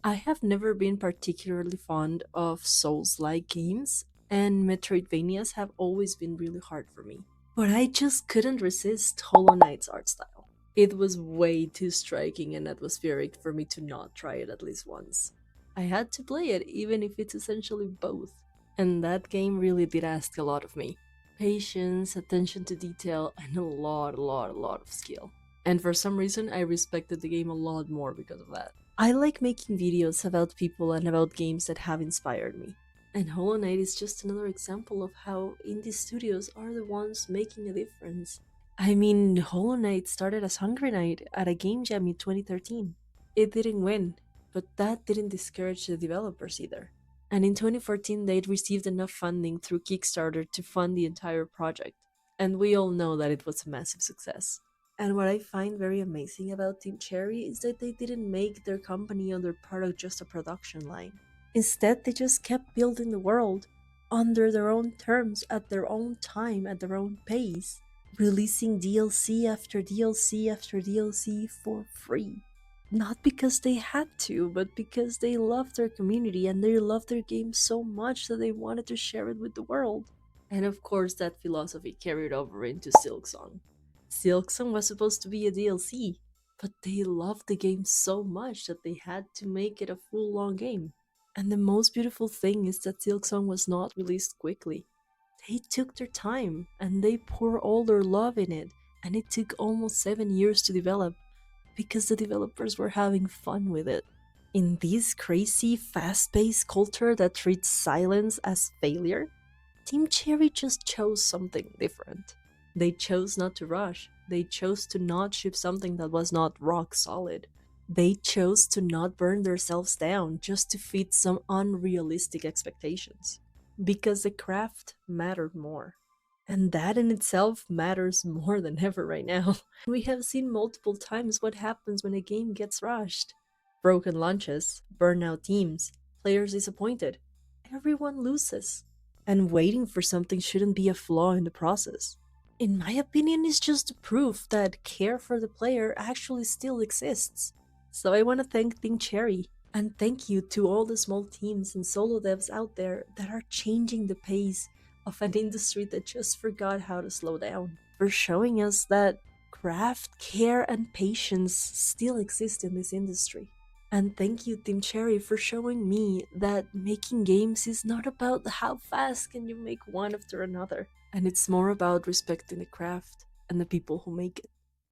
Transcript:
I have never been particularly fond of Souls-like games, and Metroidvanias have always been really hard for me. But I just couldn't resist Hollow Knight's art style. It was way too striking and atmospheric for me to not try it at least once. I had to play it, even if it's essentially both. And that game really did ask a lot of me. Patience, attention to detail, and a lot of skill. And for some reason, I respected the game a lot more because of that. I like making videos about people and about games that have inspired me. And Hollow Knight is just another example of how indie studios are the ones making a difference. I mean, Hollow Knight started as Hungry Knight at a game jam in 2013. It didn't win, but that didn't discourage the developers either. And in 2014, they'd received enough funding through Kickstarter to fund the entire project. And we all know that it was a massive success. And what I find very amazing about Team Cherry is that they didn't make their company or their product just a production line. Instead, they just kept building the world under their own terms, at their own time, at their own pace, releasing DLC after DLC after DLC for free. Not because they had to, but because they loved their community and they loved their game so much that they wanted to share it with the world. And of course, that philosophy carried over into Silksong. Silksong was supposed to be a DLC, but they loved the game so much that they had to make it a full long game. And the most beautiful thing is that Silksong was not released quickly. They took their time and they poured all their love in it, and it took almost 7 years to develop because the developers were having fun with it. In this crazy, fast paced culture that treats silence as failure, Team Cherry just chose something different. They chose not to rush, they chose to not ship something that was not rock solid. They chose to not burn themselves down just to fit some unrealistic expectations. Because the craft mattered more. And that in itself matters more than ever right now. We have seen multiple times what happens when a game gets rushed. Broken launches, burnout teams, players disappointed. Everyone loses. And waiting for something shouldn't be a flaw in the process. In my opinion, it's just proof that care for the player actually still exists. So I want to thank Team Cherry, and thank you to all the small teams and solo devs out there that are changing the pace of an industry that just forgot how to slow down, for showing us that craft, care, and patience still exist in this industry. And thank you, Team Cherry, for showing me that making games is not about how fast can you make one after another, and it's more about respecting the craft and the people who make it.